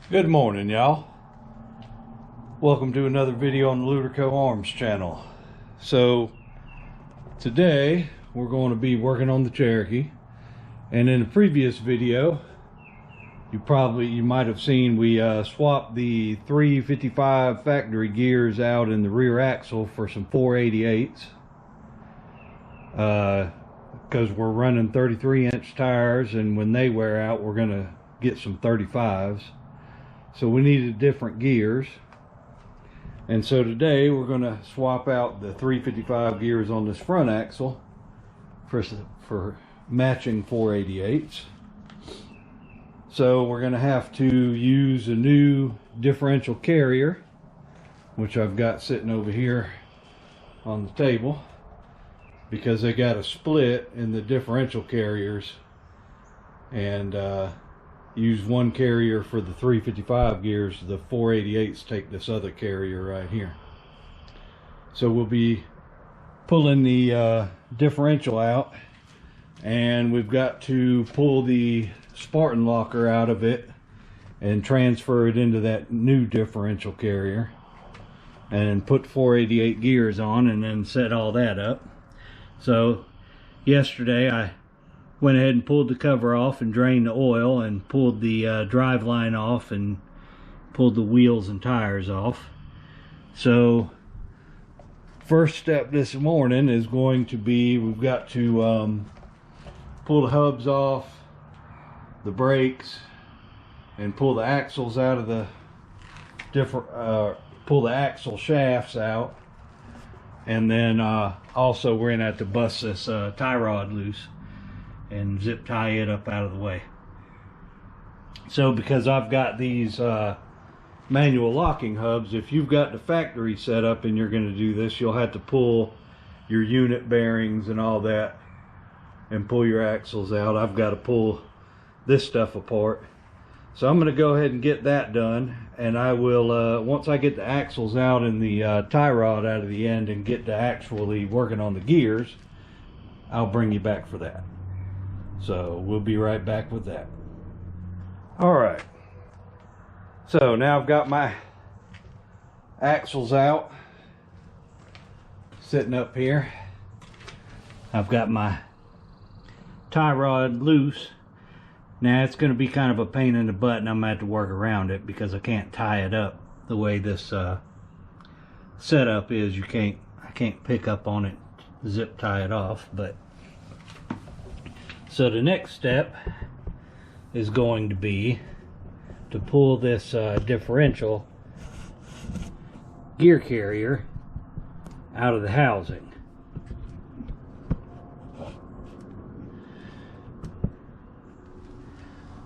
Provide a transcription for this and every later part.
Good morning, y'all. Welcome to another video on the Luderco Arms channel. So today we're going to be working on the Cherokee, and in the previous video you might have seen we swapped the 355 factory gears out in the rear axle for some 488s because we're running 33-inch tires, and when they wear out we're going to get some 35s. So we needed different gears, and so today we're going to swap out the 355 gears on this front axle for matching 488s. So we're going to have to use a new differential carrier, which I've got sitting over here on the table, because they got a split in the differential carriers, and use one carrier for the 355 gears. The 488s take this other carrier right here. So we'll be pulling the differential out, and we've got to pull the Spartan locker out of it and transfer it into that new differential carrier, and put 488 gears on, and then set all that up. So yesterday I went ahead and pulled the cover off and drained the oil, and pulled the drive line off, and pulled the wheels and tires off. So first step this morning is going to be, we've got to pull the hubs off, the brakes, and pull the axles out of the pull the axle shafts out, and then also we're gonna have to bust this tie rod loose and zip tie it up out of the way. So because I've got these manual locking hubs, if you've got the factory set up and you're going to do this, you'll have to pull your unit bearings and all that and pull your axles out. I've got to pull this stuff apart. So I'm going to go ahead and get that done, and I will once I get the axles out and the tie rod out of the end and get to actually working on the gears, I'll bring you back for that. So we'll be right back with that. Alright, so now I've got my axles out, sitting up here. I've got my tie rod loose. Now it's going to be kind of a pain in the butt, and I'm going to have to work around it because I can't tie it up the way this setup is. I can't pick up on it, zip tie it off. But so the next step is going to be to pull this differential gear carrier out of the housing.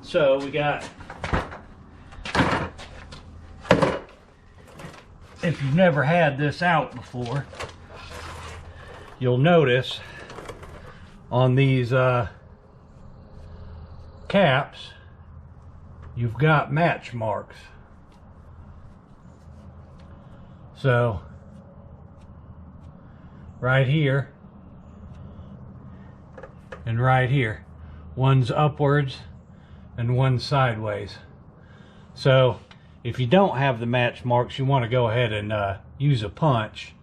So we got, if you've never had this out before, you'll notice on these caps you've got match marks. So right here and right here, one's upwards and one's sideways. So if you don't have the match marks, you want to go ahead and use a punch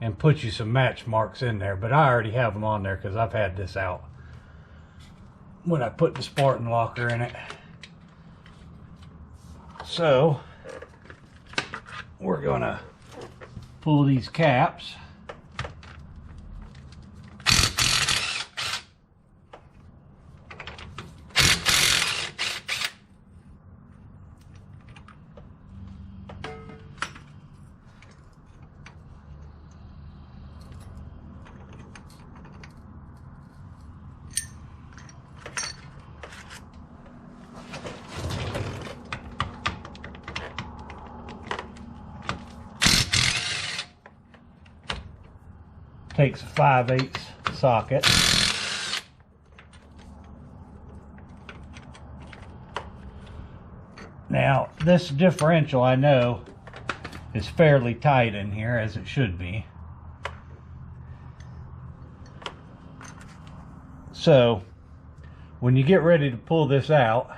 and put you some match marks in there. But I already have them on there because I've had this out when I put the Spartan locker in it. So we're gonna pull these caps. Takes a 5/8 socket. Now this differential, I know, is fairly tight in here, as it should be. So when you get ready to pull this out,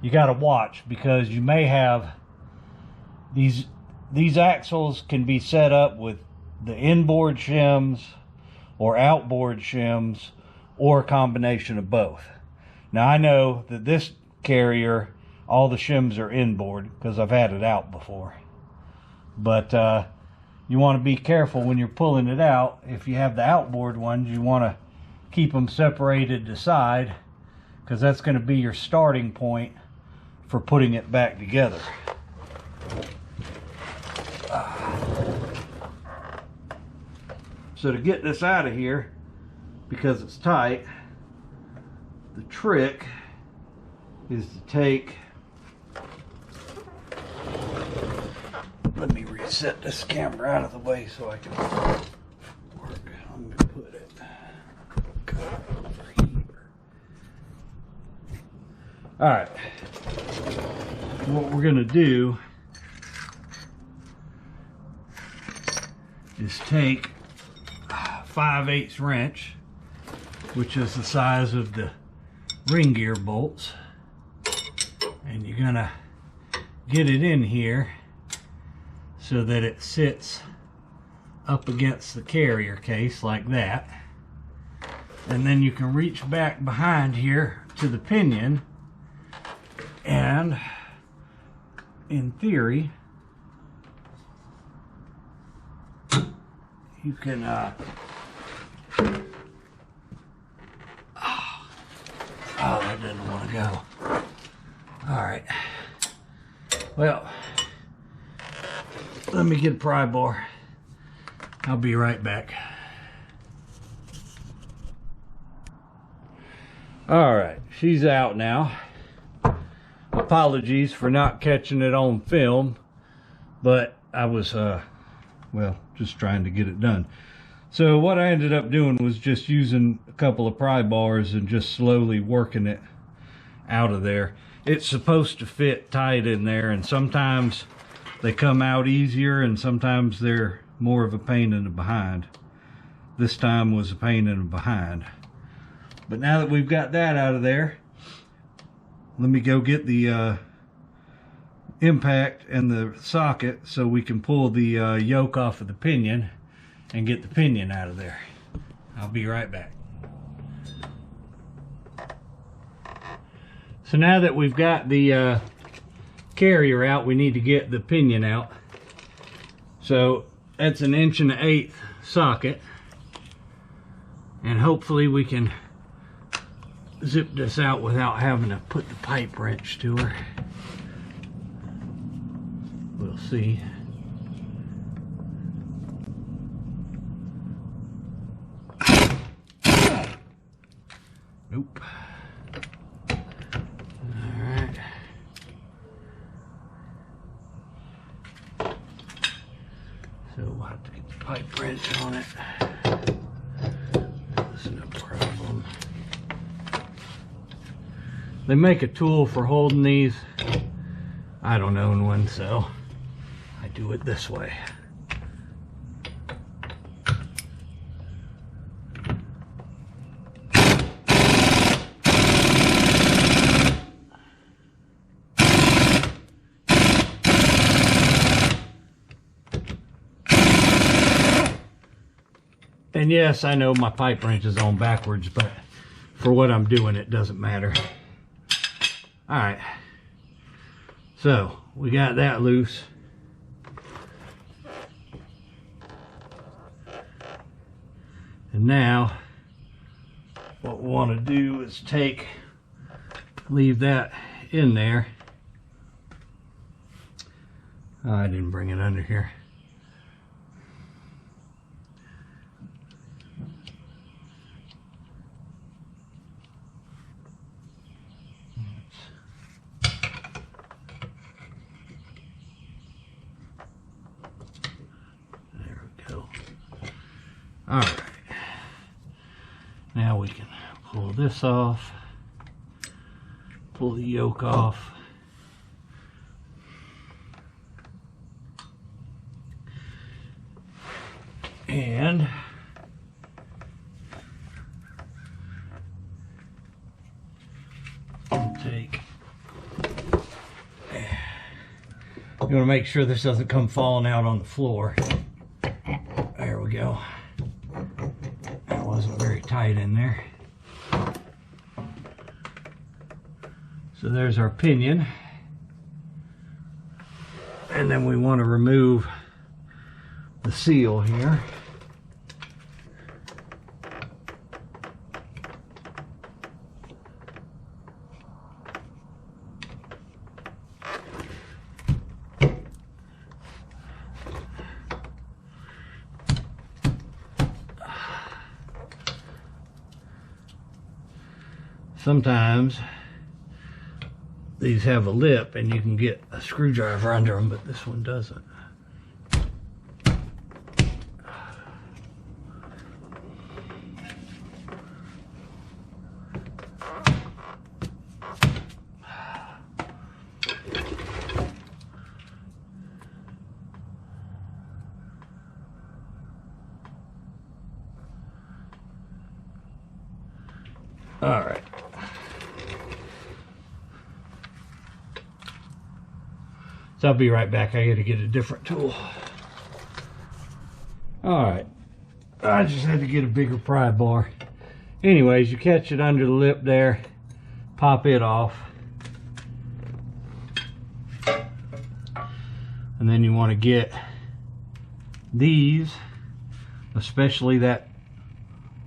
you got to watch, because you may have these axles can be set up with the inboard shims or outboard shims, or a combination of both. Now I know that this carrier, all the shims are inboard because I've had it out before, but you want to be careful when you're pulling it out. If you have the outboard ones, you want to keep them separated to side, because that's going to be your starting point for putting it back together. So to get this out of here, because it's tight, the trick is to take, let me reset this camera out of the way so I can work. I'm going to put it over here. Alright, what we're going to do is take 5/8 wrench, which is the size of the ring gear bolts, and you're gonna get it in here so that it sits up against the carrier case like that, and then you can reach back behind here to the pinion, and in theory you can oh, that didn't want to go. All right. Well, let me get a pry bar. I'll be right back. All right, she's out now. Apologies for not catching it on film, but I was, well, just trying to get it done. So what I ended up doing was just using a couple of pry bars and just slowly working it out of there. It's supposed to fit tight in there, and sometimes they come out easier and sometimes they're more of a pain in the behind. This time was a pain in the behind. But now that we've got that out of there, let me go get the impact and the socket so we can pull the yoke off of the pinion and get the pinion out of there. I'll be right back. So now that we've got the carrier out, we need to get the pinion out. So that's an 1 1/8" socket, and hopefully we can zip this out without having to put the pipe wrench to her. We'll see. Nope. Alright. So we'll have to get the pipe wrench on it. That's no problem. They make a tool for holding these. I don't own one, so I do it this way. And yes, I know my pipe wrench is on backwards, but for what I'm doing, it doesn't matter. All right, so we got that loose. And now what we want to do is leave that in there. Oh, I didn't bring it under here. All right, now we can pull this off, pull the yoke off, and take going to make sure this doesn't come falling out on the floor. There we go. That wasn't very tight in there. So there's our pinion. And then we want to remove the seal here. Sometimes these have a lip and you can get a screwdriver under them, but this one doesn't. All right. So I'll be right back. I got to get a different tool. All right. I just had to get a bigger pry bar. Anyways, you catch it under the lip there, pop it off. And then you want to get these, especially that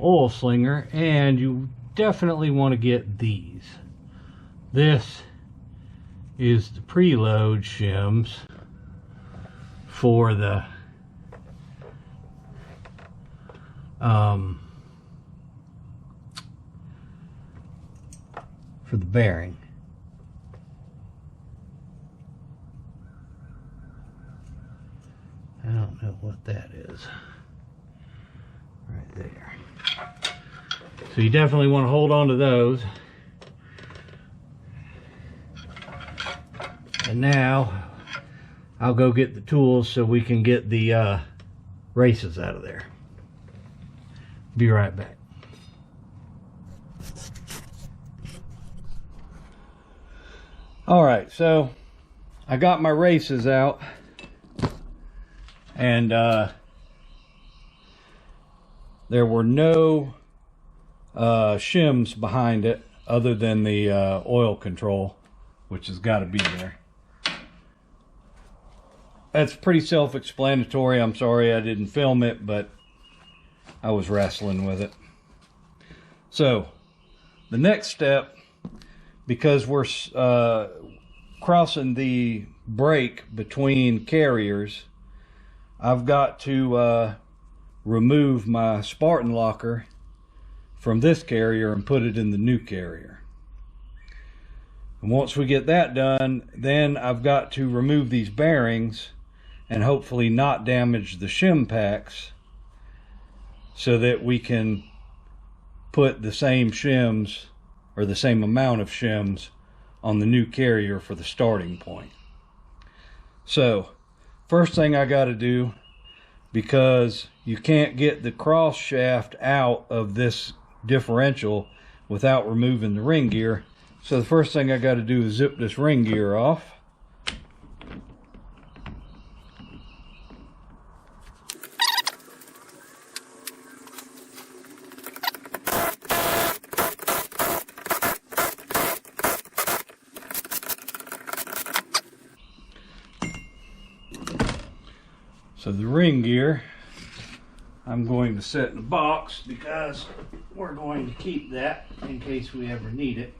oil slinger, and you definitely want to get these. This is the preload shims for the bearing. I don't know what that is. Right there. So you definitely want to hold on to those. And now I'll go get the tools so we can get the races out of there. Be right back. All right, so I got my races out, and there were no shims behind it other than the oil control, which has got to be there. That's pretty self-explanatory. I'm sorry I didn't film it, but I was wrestling with it. So the next step, because we're crossing the break between carriers, I've got to remove my Spartan locker from this carrier and put it in the new carrier. And once we get that done, then I've got to remove these bearings and hopefully not damage the shim packs, so that we can put the same shims, or the same amount of shims, on the new carrier for the starting point. So first thing I got to do, because you can't get the cross shaft out of this differential without removing the ring gear, so the first thing I got to do is zip this ring gear off. So the ring gear, I'm going to set in a box because we're going to keep that in case we ever need it.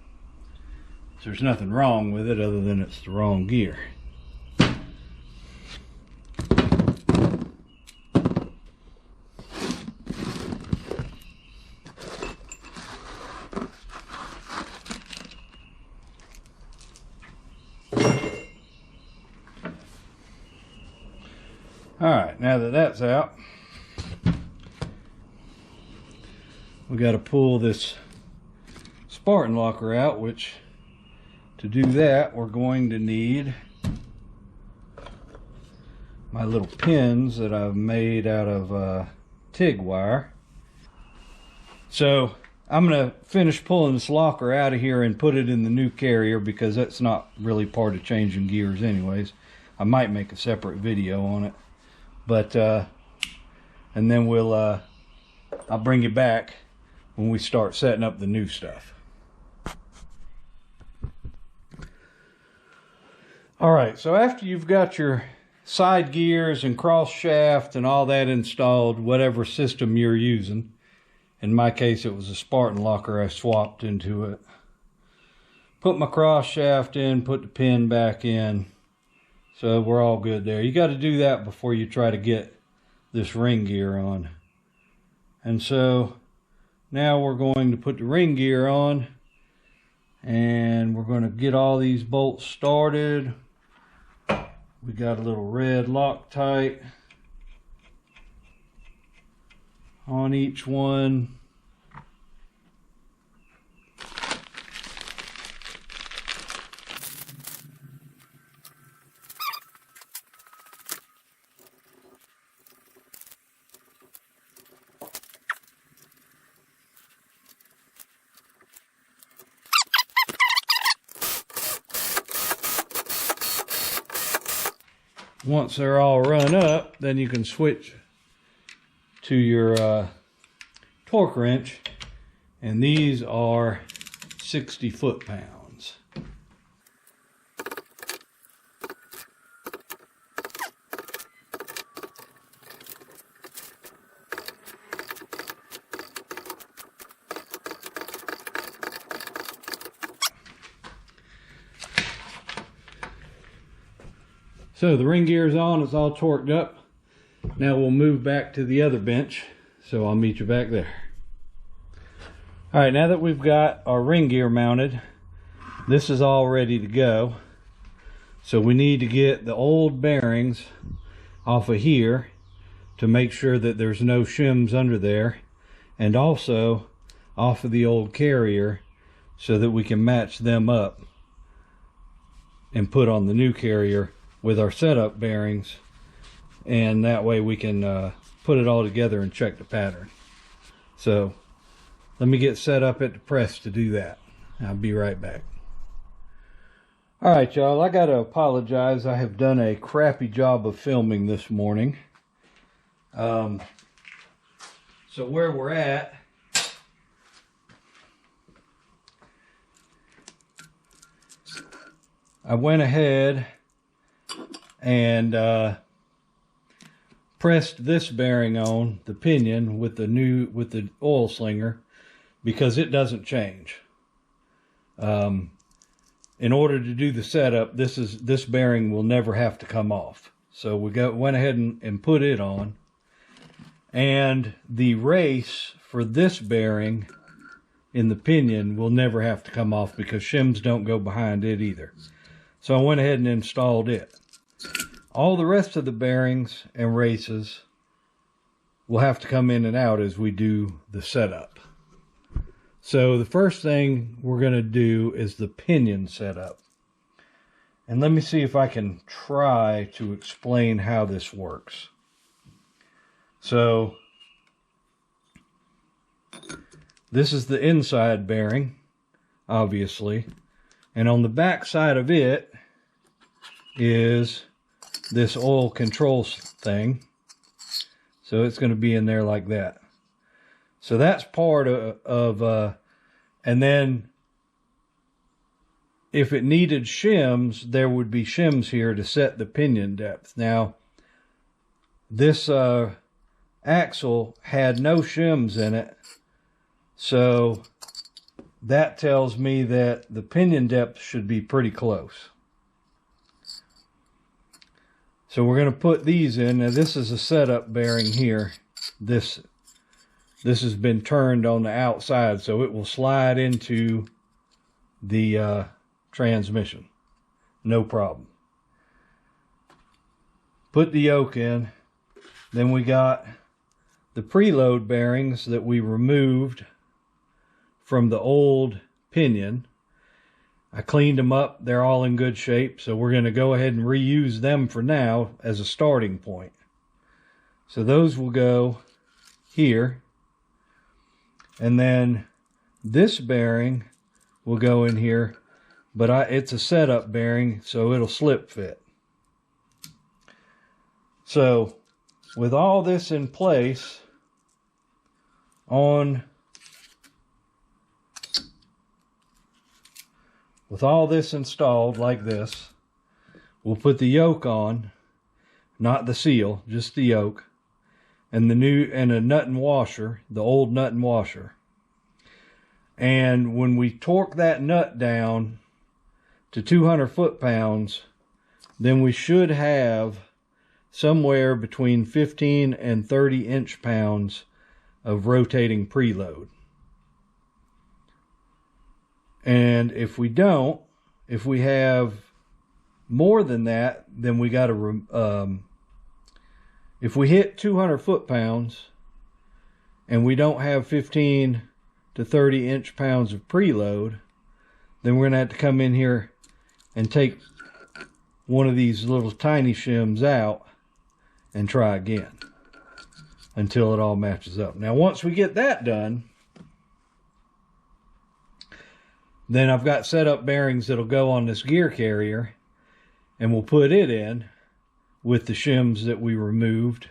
So there's nothing wrong with it other than it's the wrong gear. Alright, now that that's out, we got to pull this Spartan locker out, which to do that we're going to need my little pins that I've made out of TIG wire. So I'm going to finish pulling this locker out of here and put it in the new carrier, because that's not really part of changing gears anyways. I might make a separate video on it, but and then I'll bring you back when we start setting up the new stuff. All right, so after you've got your side gears and cross shaft and all that installed, whatever system you're using, in my case it was a Spartan locker I swapped into it. Put my cross shaft in, put the pin back in, so we're all good there. You got to do that before you try to get this ring gear on. And so now we're going to put the ring gear on, and we're going to get all these bolts started. We got a little red Loctite on each one. Once they're all run up, then you can switch to your torque wrench, and these are 60 foot-pounds. So the ring gear's on, it's all torqued up. Now we'll move back to the other bench, so I'll meet you back there. All right, now that we've got our ring gear mounted, this is all ready to go. So we need to get the old bearings off of here to make sure that there's no shims under there, and also off of the old carrier so that we can match them up and put on the new carrier with our setup bearings, and that way we can put it all together and check the pattern. So let me get set up at the press to do that. I'll be right back. All right, y'all, I gotta apologize. I have done a crappy job of filming this morning. So where we're at, I went ahead and pressed this bearing on the pinion with the oil slinger, because it doesn't change. In order to do the setup, this bearing will never have to come off. So we went ahead and put it on, and the race for this bearing in the pinion will never have to come off because shims don't go behind it either. So I went ahead and installed it. All the rest of the bearings and races will have to come in and out as we do the setup. So the first thing we're going to do is the pinion setup. And let me see if I can try to explain how this works. So this is the inside bearing, obviously. And on the back side of it is this oil control thing. So it's going to be in there like that. So that's part of and then if it needed shims, there would be shims here to set the pinion depth. Now, this axle had no shims in it, so that tells me that the pinion depth should be pretty close. So we're going to put these in. Now this is a setup bearing here. This has been turned on the outside, so it will slide into the transmission. No problem. Put the yoke in. Then we got the preload bearings that we removed from the old pinion. I cleaned them up. They're all in good shape. So we're going to go ahead and reuse them for now as a starting point. So those will go here. And then this bearing will go in here. But it's a setup bearing, so it'll slip fit. So with all this in place, with all this installed like this, we'll put the yoke on, not the seal, just the yoke, and a nut and washer, the old nut and washer. And when we torque that nut down to 200 foot-pounds, then we should have somewhere between 15 and 30 inch-pounds of rotating preload. And if we don't, if we have more than that, then we got to, if we hit 200 foot-pounds and we don't have 15 to 30 inch-pounds of preload, then we're going to have to come in here and take one of these little tiny shims out and try again until it all matches up. Now, once we get that done, then I've got setup bearings that'll go on this gear carrier, and we'll put it in with the shims that we removed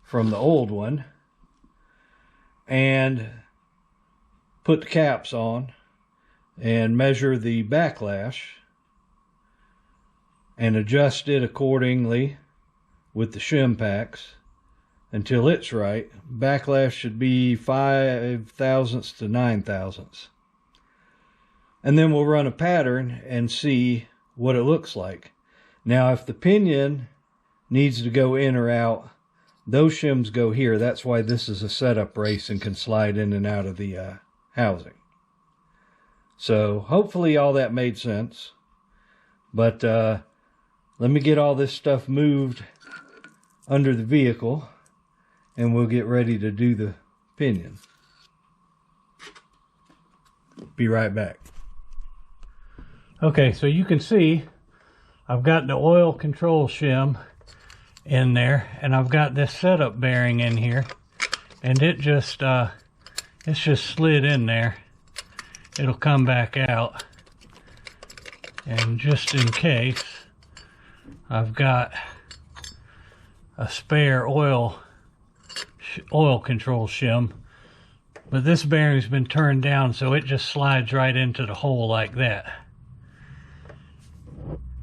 from the old one, and put the caps on and measure the backlash and adjust it accordingly with the shim packs until it's right. Backlash should be 5 thousandths to 9 thousandths. And then we'll run a pattern and see what it looks like. Now, if the pinion needs to go in or out, those shims go here. That's why this is a setup race and can slide in and out of the housing. So hopefully all that made sense. But let me get all this stuff moved under the vehicle and we'll get ready to do the pinion. Be right back. Okay, so you can see I've got the oil control shim in there, and I've got this setup bearing in here, and it's just slid in there. It'll come back out, and just in case, I've got a spare oil control shim, but this bearing's been turned down, so it just slides right into the hole like that.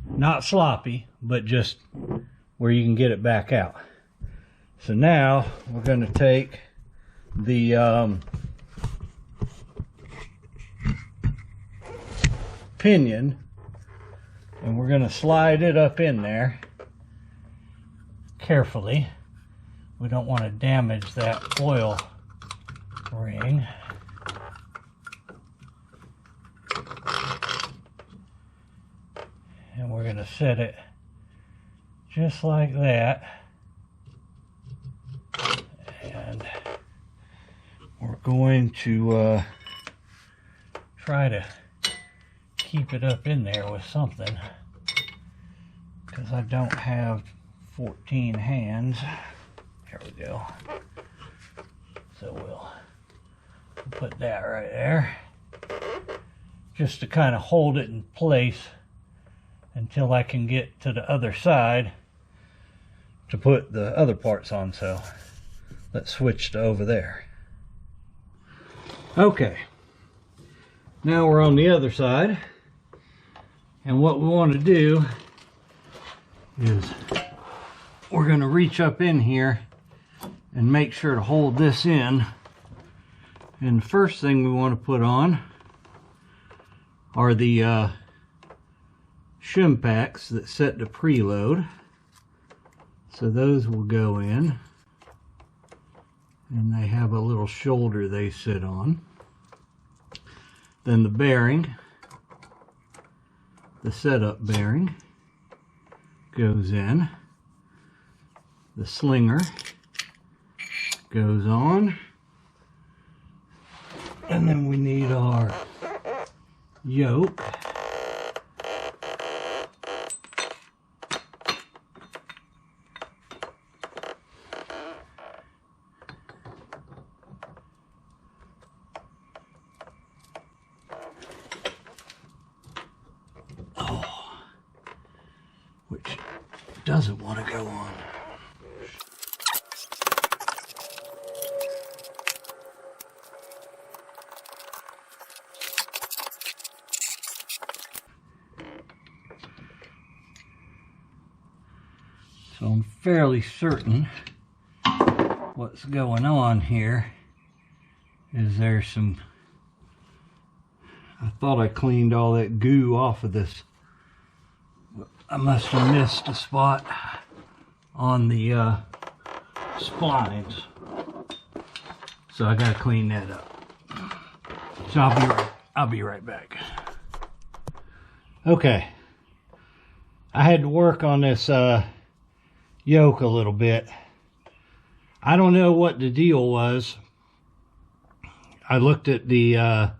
Not sloppy, but just where you can get it back out. So now we're going to take the pinion and we're going to slide it up in there carefully. We don't want to damage that oil ring. And we're going to set it just like that. And we're going to try to keep it up in there with something, because I don't have 14 hands. There we go. So we'll put that right there, just to kind of hold it in place until I can get to the other side to put the other parts on. So let's switch to over there. Okay, now we're on the other side, and what we want to do is we're going to reach up in here and make sure to hold this in. And the first thing we want to put on are the shim packs that set the preload. So those will go in, and they have a little shoulder they sit on. Then the bearing, the setup bearing, goes in. The slinger goes on, and then we need our yoke. Which doesn't want to go on. So I'm fairly certain what's going on here is there's some, I thought I cleaned all that goo off of this, but I must have missed a spot on the splines. So I gotta clean that up. So I'll be right back. Okay. I had to work on this yoke a little bit. I don't know what the deal was. I looked at the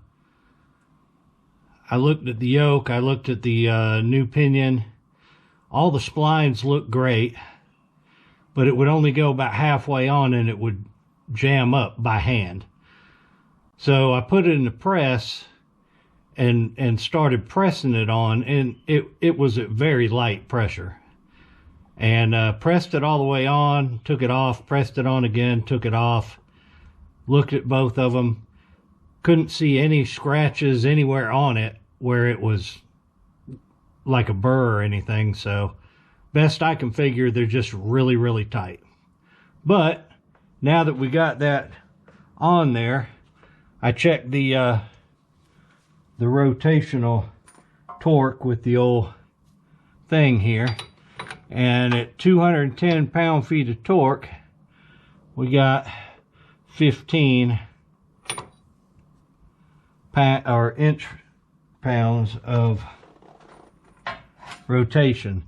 yoke, I looked at the new pinion. All the splines looked great, but it would only go about halfway on and it would jam up by hand. So I put it in the press and started pressing it on, and it was at very light pressure. And pressed it all the way on, took it off, pressed it on again, took it off, looked at both of them, couldn't see any scratches anywhere on it where it was like a burr or anything. So best I can figure, they're just really, really tight. But now that we got that on there, I checked the rotational torque with the old thing here, and at 210 pound-feet of torque we got 15 inch pounds of rotation.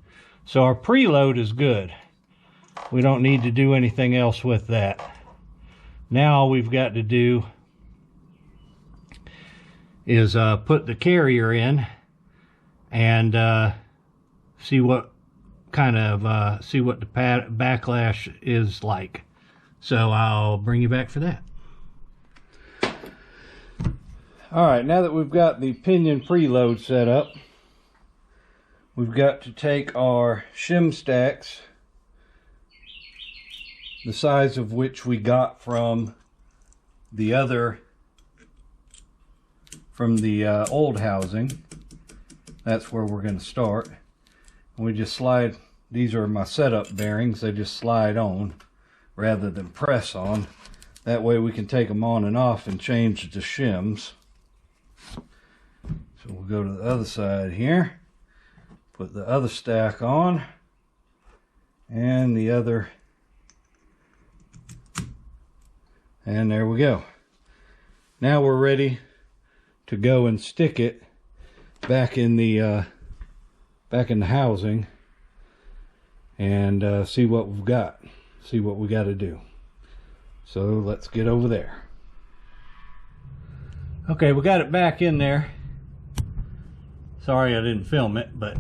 So our preload is good. We don't need to do anything else with that. Now all we've got to do is put the carrier in and see what kind of see what the backlash is like. So I'll bring you back for that. All right, now that we've got the pinion preload set up, we've got to take our shim stacks, the size of which we got from the old housing. That's where we're going to start. And we just slide, these are my setup bearings, they just slide on rather than press on. That way we can take them on and off and change the shims. So we'll go to the other side here, put the other stack on, and the other, and there we go. Now we're ready to go and stick it back in the housing and see what we've got, see what we got to do. So let's get over there. Okay, we got it back in there. Sorry I didn't film it, but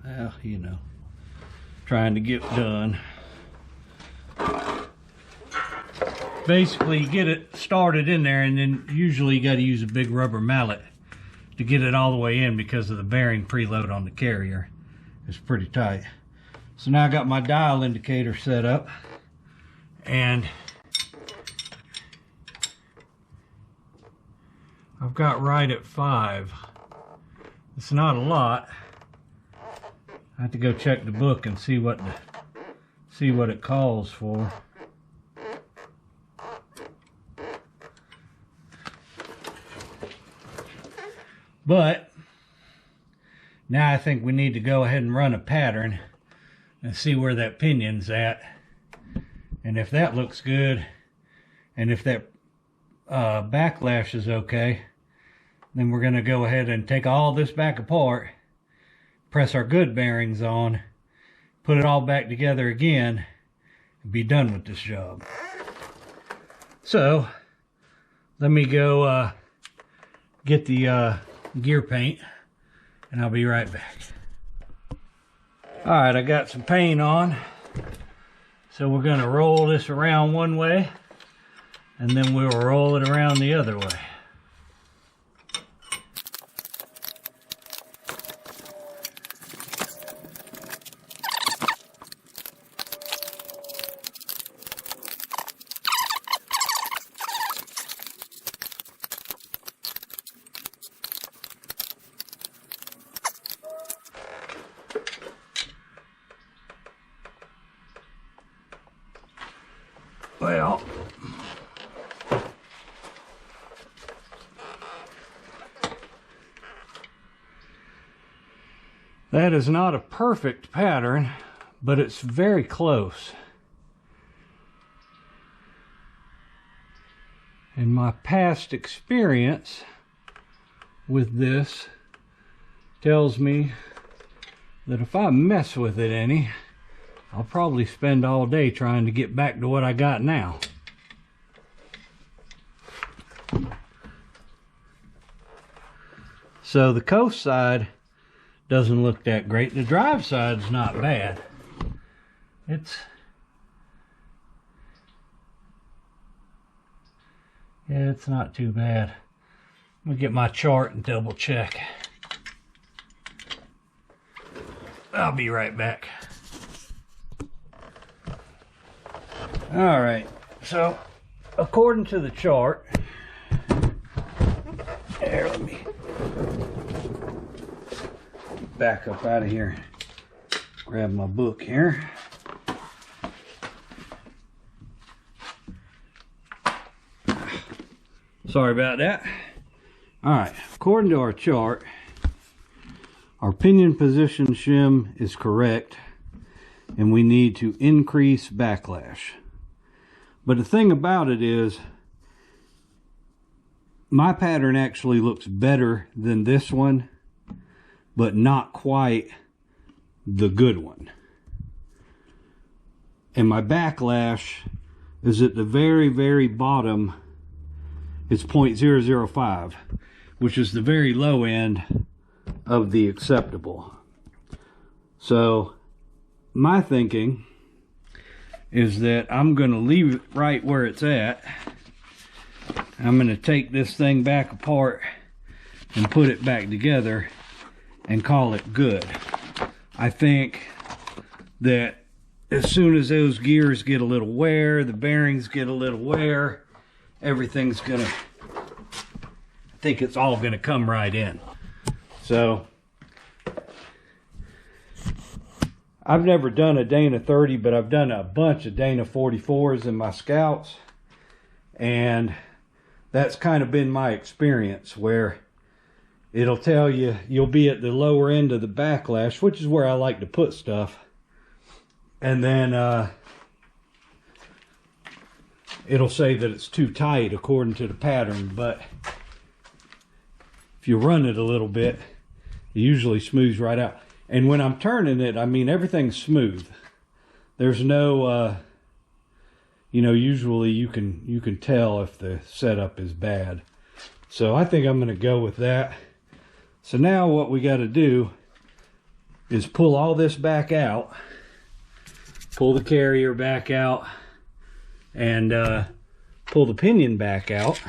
well, you know, trying to get done. Basically, you get it started in there, and then usually you got to use a big rubber mallet to get it all the way in because of the bearing preload on the carrier. It's pretty tight. So now I got my dial indicator set up, and I've got right at 5. It's not a lot. I have to go check the book and see what it calls for. But now I think we need to go ahead and run a pattern and see where that pinion's at. And if that looks good, and if that backlash is okay, then we're going to go ahead and take all this back apart, press our good bearings on, put it all back together again, and be done with this job. So let me go get the gear paint, and I'll be right back. Alright, I got some paint on, so we're going to roll this around one way, and then we'll roll it around the other way. Well, that is not a perfect pattern, but it's very close. And my past experience with this tells me that if I mess with it any, I'll probably spend all day trying to get back to what I got now. So the coast side doesn't look that great. The drive side's not bad. It's not too bad. Let me get my chart and double check. I'll be right back. All right, so according to the chart, here, let me back up out of here, grab my book here. Sorry about that. All right, according to our chart, our pinion position shim is correct, and we need to increase backlash. But the thing about it is, my pattern actually looks better than this one, but not quite the good one. And my backlash is at the very, very bottom. It's 0.005, which is the very low end of the acceptable. So my thinking is that I'm going to leave it right where it's at. I'm going to take this thing back apart and put it back together and call it good. I think that as soon as those gears get a little wear, the bearings get a little wear, everything's gonna, I think it's all gonna come right in. So I've never done a Dana 30, but I've done a bunch of Dana 44s in my Scouts, and that's kind of been my experience, where it'll tell you you'll be at the lower end of the backlash, which is where I like to put stuff, and then it'll say that it's too tight according to the pattern. But if you run it a little bit, it usually smooths right out. And when I'm turning it, I mean, everything's smooth. There's no you know, usually you can tell if the setup is bad. So I think I'm going to go with that. So now what we got to do is pull all this back out, pull the carrier back out, and pull the pinion back out,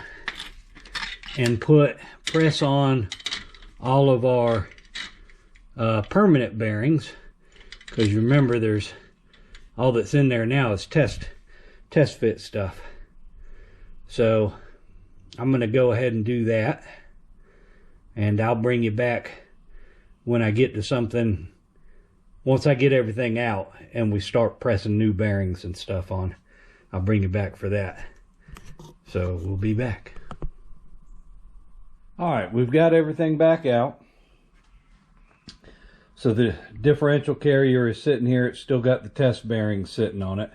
and press on all of our permanent bearings, because you remember there's all that's in there now is test fit stuff. So I'm going to go ahead and do that, and I'll bring you back when I get to something. Once I get everything out and we start pressing new bearings and stuff on, I'll bring you back for that. So we'll be back. All right, we've got everything back out. So the differential carrier is sitting here. It's still got the test bearings sitting on it.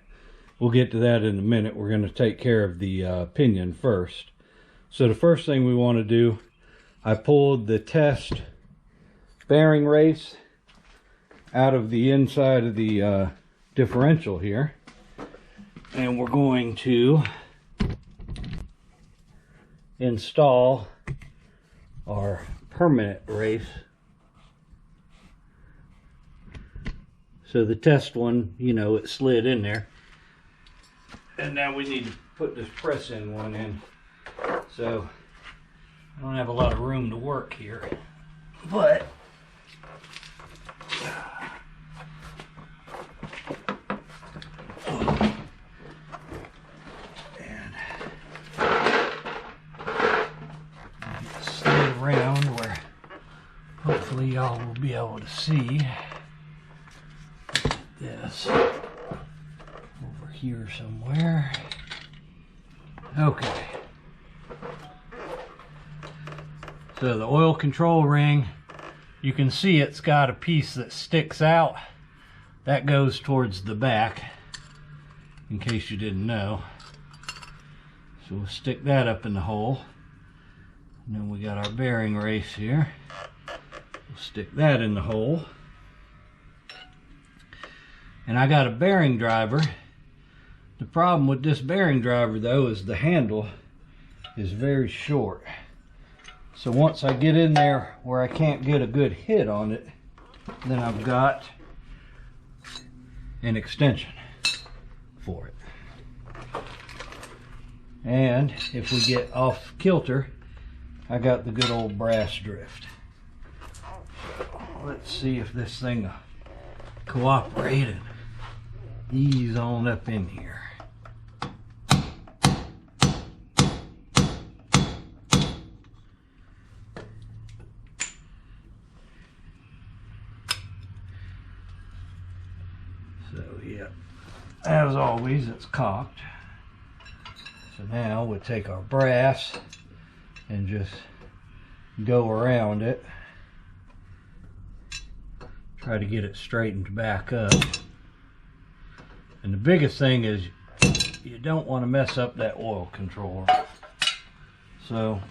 We'll get to that in a minute. We're going to take care of the pinion first. So the first thing we want to do, I pulled the test bearing race out of the inside of the differential here, and we're going to install our permanent race. So the test one, you know, it slid in there, and now we need to put this press in one in. So I don't have a lot of room to work here, but hopefully y'all will be able to see this over here somewhere. Okay. So the oil control ring, you can see it's got a piece that sticks out. That goes towards the back, in case you didn't know. So we'll stick that up in the hole. And then we got our bearing race here. We'll stick that in the hole. And I got a bearing driver. The problem with this bearing driver though is the handle is very short. So once I get in there where I can't get a good hit on it, then I've got an extension for it. And if we get off kilter, I got the good old brass drift. So let's see if this thing will cooperate and ease on up in here. So yeah, as always, it's cocked. So now we'll take our brass and just go around it. Try to get it straightened back up. And the biggest thing is you don't want to mess up that oil controller. So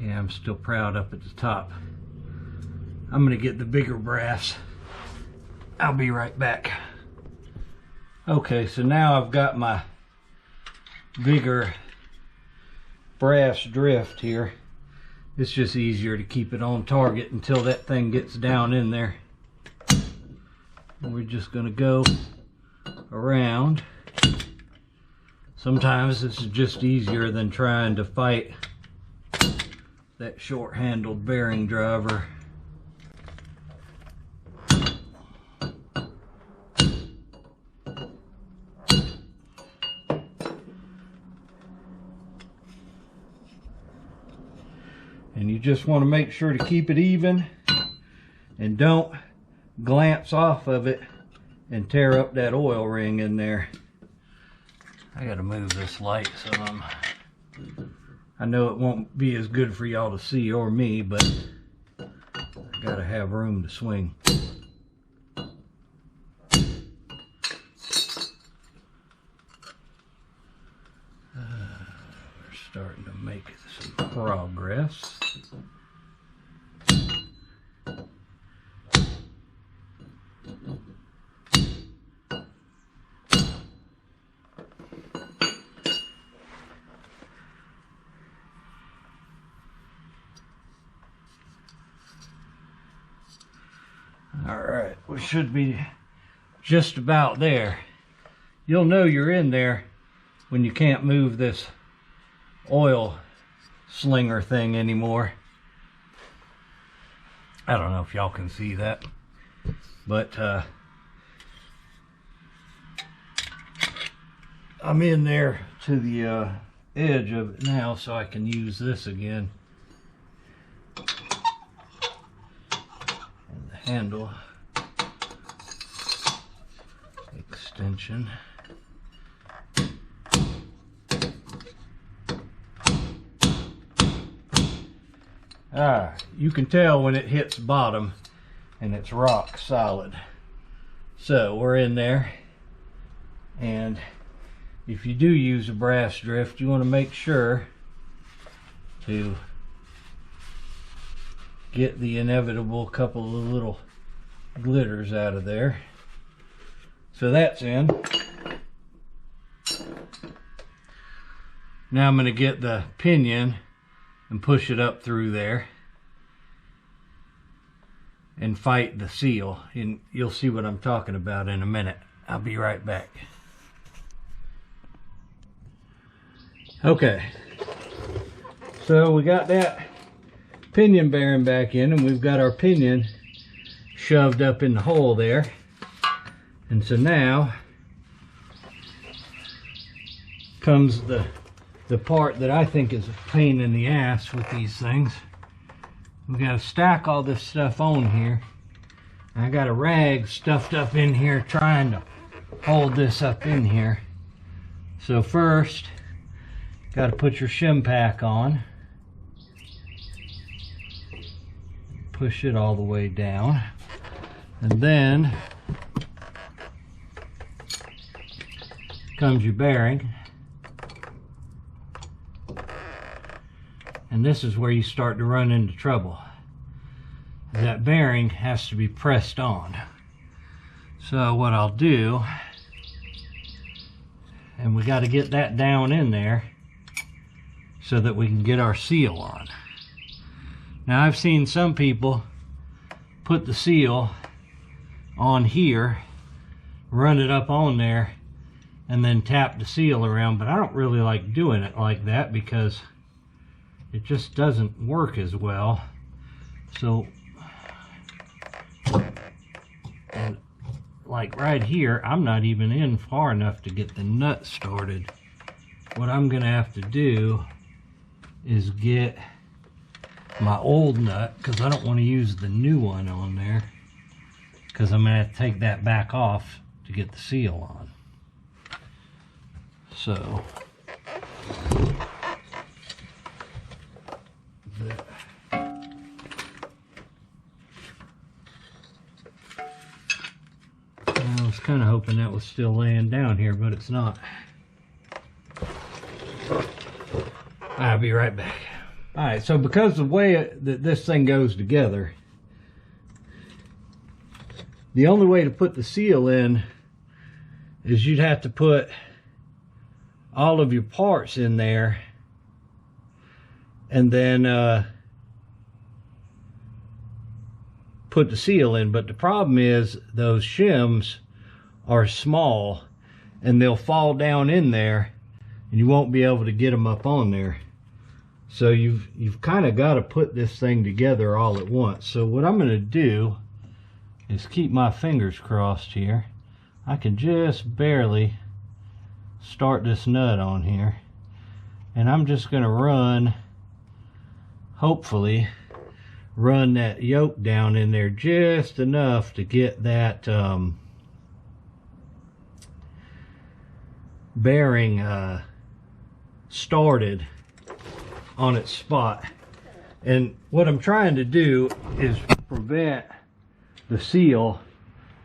yeah, I'm still proud up at the top. I'm gonna get the bigger brass. I'll be right back. Okay, so now I've got my bigger brass drift here. It's just easier to keep it on target until that thing gets down in there. And we're just gonna go around. Sometimes it's just easier than trying to fight that short-handled bearing driver. And you just want to make sure to keep it even and don't glance off of it and tear up that oil ring in there. I gotta move this light some. I know it won't be as good for y'all to see or me, but I gotta have room to swing. We're starting to make some progress. All right, we should be just about there. You'll know you're in there when you can't move this oil slinger thing anymore. I don't know if y'all can see that, but I'm in there to the edge of it now, so I can use this again. And the handle extension. You can tell when it hits bottom and it's rock solid. So we're in there, and if you do use a brass drift, you want to make sure to get the inevitable couple of little glitters out of there. So that's in. Now I'm going to get the pinion and push it up through there and fight the seal, and you'll see what I'm talking about in a minute. I'll be right back. Okay, so we got that pinion bearing back in, and we've got our pinion shoved up in the hole there. And so now comes the part that I think is a pain in the ass with these things. We got to stack all this stuff on here. I got a rag stuffed up in here trying to hold this up in here. So first, got to put your shim pack on. Push it all the way down. And then comes your bearing. And this is where you start to run into trouble. That bearing has to be pressed on. So what I'll do, and we got to get that down in there so that we can get our seal on. Now I've seen some people put the seal on here, run it up on there, and then tap the seal around, but I don't really like doing it like that because it just doesn't work as well. So, and like right here, I'm not even in far enough to get the nut started. What I'm gonna have to do is get my old nut, because I don't want to use the new one on there, because I'm gonna have to take that back off to get the seal on. So I was kind of hoping that was still laying down here, but it's not. I'll be right back. Alright, so because of the way that this thing goes together, the only way to put the seal in is you'd have to put all of your parts in there and then put the seal in. But the problem is those shims are small and they'll fall down in there and you won't be able to get them up on there. So you've kind of got to put this thing together all at once. So what I'm going to do is keep my fingers crossed here. I can just barely start this nut on here, and I'm just going to run, hopefully run that yoke down in there just enough to get that bearing started on its spot. And what I'm trying to do is prevent the seal,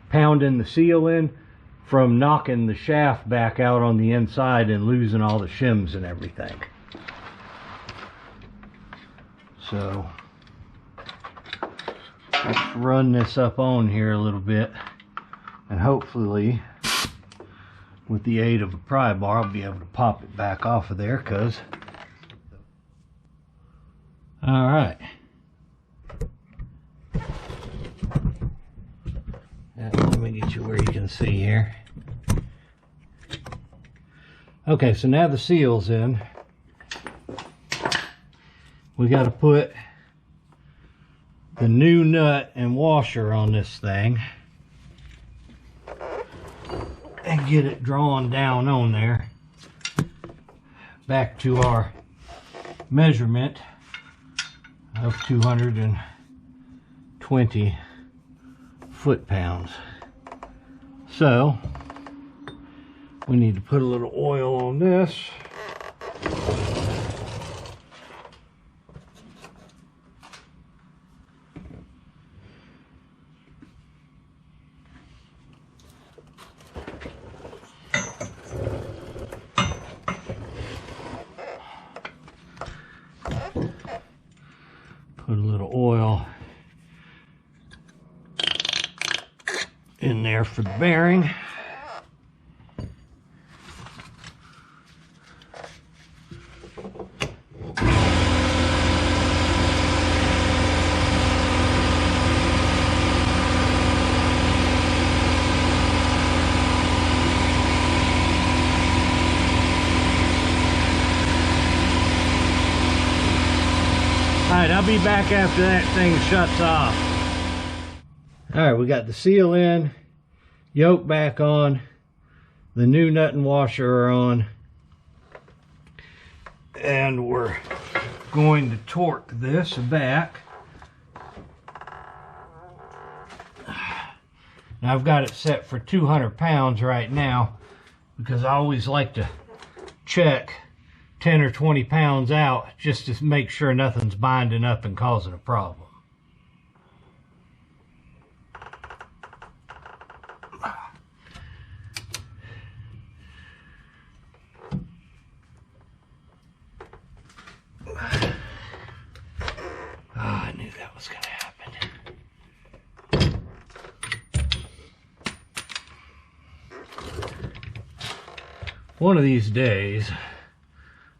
pounding the seal in, from knocking the shaft back out on the inside and losing all the shims and everything. So let's run this up on here a little bit, and hopefully with the aid of a pry bar I'll be able to pop it back off of there. Cause all right, let me get you where you can see here. Okay, so now the seal's in. We got to put the new nut and washer on this thing and get it drawn down on there back to our measurement of 220 foot-pounds. So we need to put a little oil on this. Put a little oil in there for the bearing. Alright, I'll be back after that thing shuts off. Alright, we got the seal in, yoke back on, the new nut and washer are on, and we're going to torque this back Now I've got it set for 200 pounds right now because I always like to check 10 or 20 pounds out just to make sure nothing's binding up and causing a problem. I knew that was going to happen. One of these days,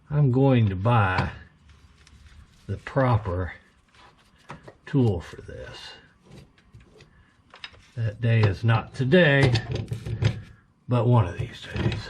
I'm going to buy the proper tool for this. That day is not today, but one of these days.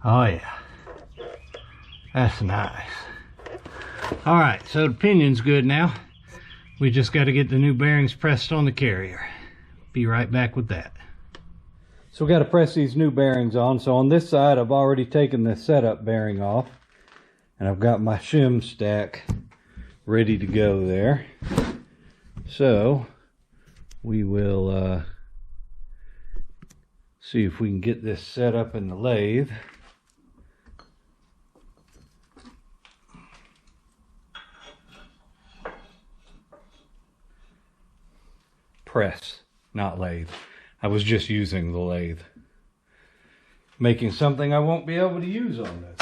Oh yeah, that's nice. All right, so the pinion's good now. We just got to get the new bearings pressed on the carrier. Be right back with that. So we got to press these new bearings on. So on this side, I've already taken the setup bearing off, and I've got my shim stack ready to go there. So we will see if we can get this set up in the lathe. Press, not lathe. I was just using the lathe. Making something I won't be able to use on this.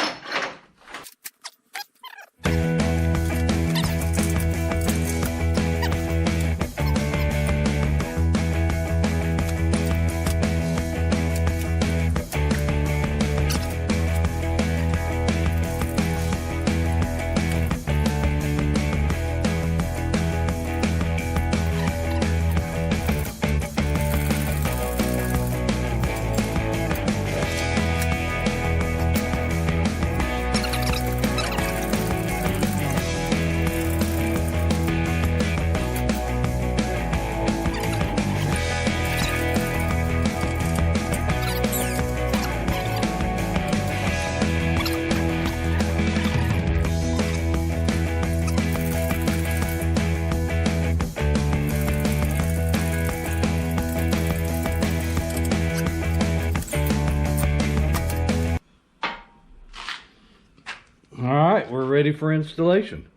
Alright, we're ready for installation.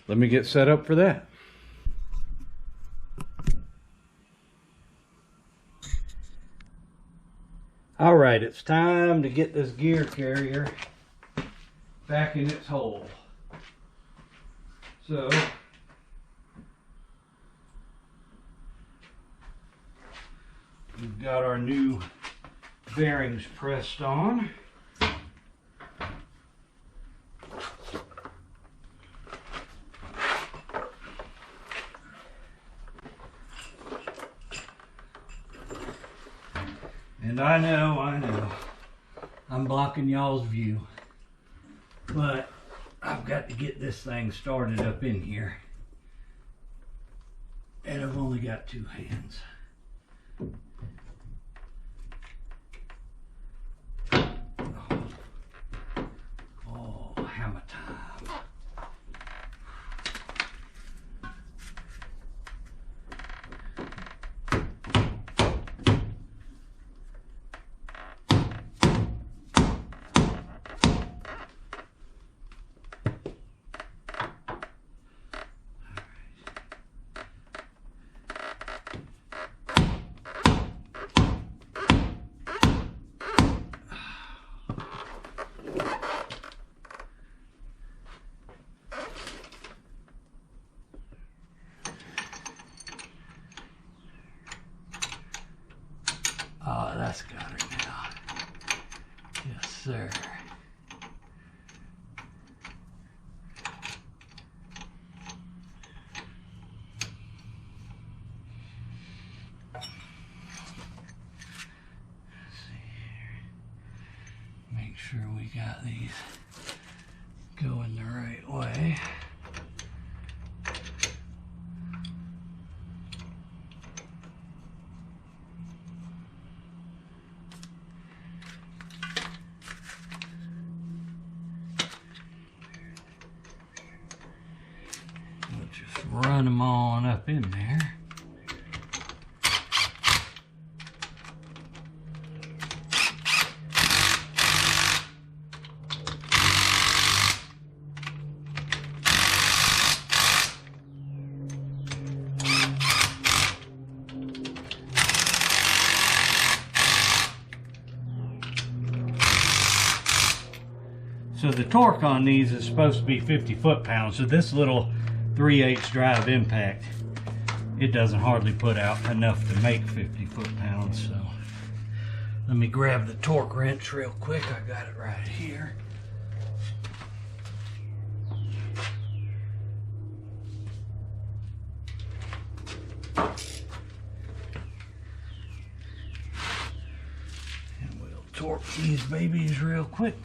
Let me get set up for that. Alright, it's time to get this gear carrier back in its hole. So, we've got our new bearings pressed on. And I know, I'm blocking y'all's view, but I've got to get this thing started up in here, and I've only got two hands. Oh, hammer time. sir. Make sure we got these going the right way. We'll just run them on up in there. So the torque on these is supposed to be 50 foot-pounds. So this little 3/8 drive impact, it doesn't hardly put out enough to make 50 foot-pounds. So let me grab the torque wrench real quick. I got it right here. And we'll torque these babies real quick.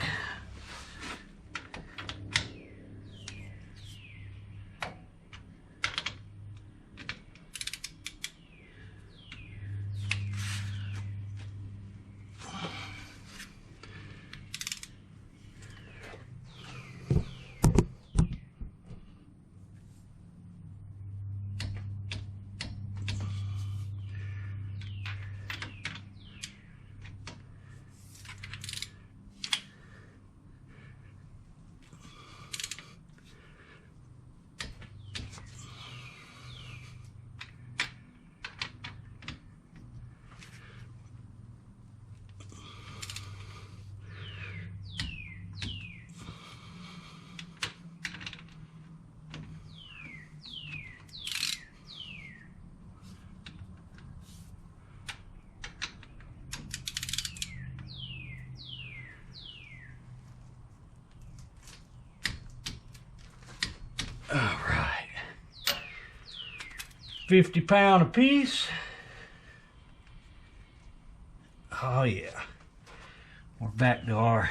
All right, 50 pound a piece. Oh yeah, we're back to our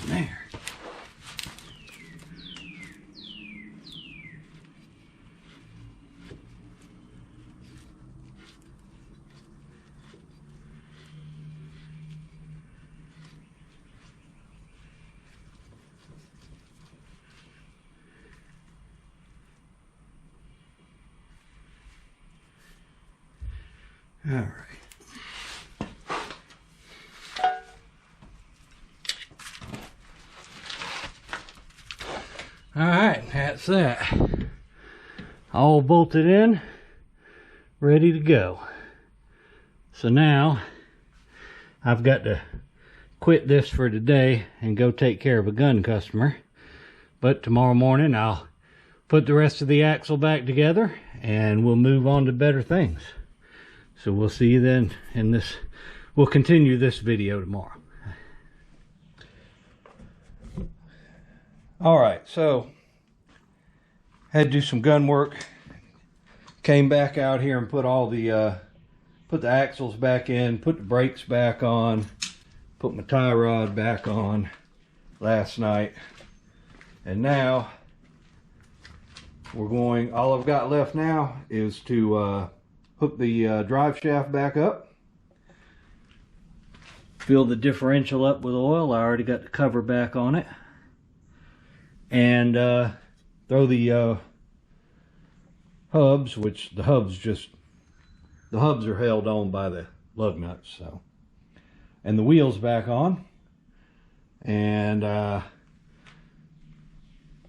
there. All right. All right, that's that. All bolted in, ready to go. So now I've got to quit this for today and go take care of a gun customer. But tomorrow morning I'll put the rest of the axle back together and we'll move on to better things. So we'll see you then in this. We'll continue this video tomorrow. All right, so had to do some gun work. Came back out here and put all the put the axles back in, put the brakes back on, put my tie rod back on last night, and now we're going. All I've got left now is to hook the drive shaft back up, fill the differential up with oil. I already got the cover back on it. And throw the hubs, which the hubs are held on by the lug nuts, so, and the wheels back on, and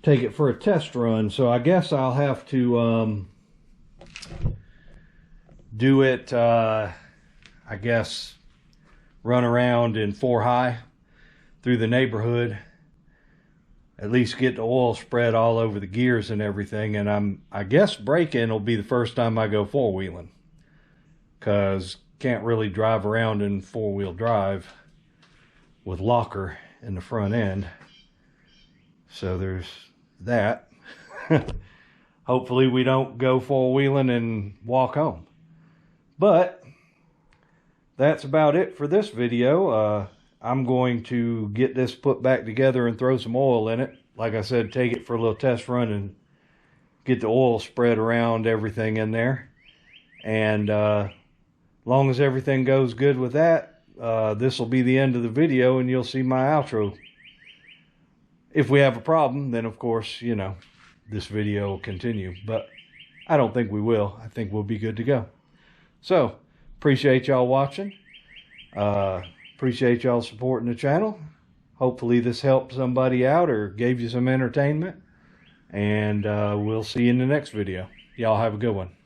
take it for a test run. So I guess I'll have to do it, I guess, run around in 4 high through the neighborhood, at least get the oil spread all over the gears and everything. And I guess braking will be the first time I go 4-wheeling, because can't really drive around in 4-wheel drive with locker in the front end. So there's that. Hopefully we don't go 4-wheeling and walk home. But that's about it for this video. I'm going to get this put back together and throw some oil in it. Like I said, take it for a little test run and get the oil spread around everything in there. And long as everything goes good with that, this will be the end of the video, and you'll see my outro. If we have a problem, then of course, you know, this video will continue. But I don't think we will. I think we'll be good to go. So, appreciate y'all watching. Appreciate y'all supporting the channel. Hopefully this helped somebody out or gave you some entertainment. And we'll see you in the next video. Y'all have a good one.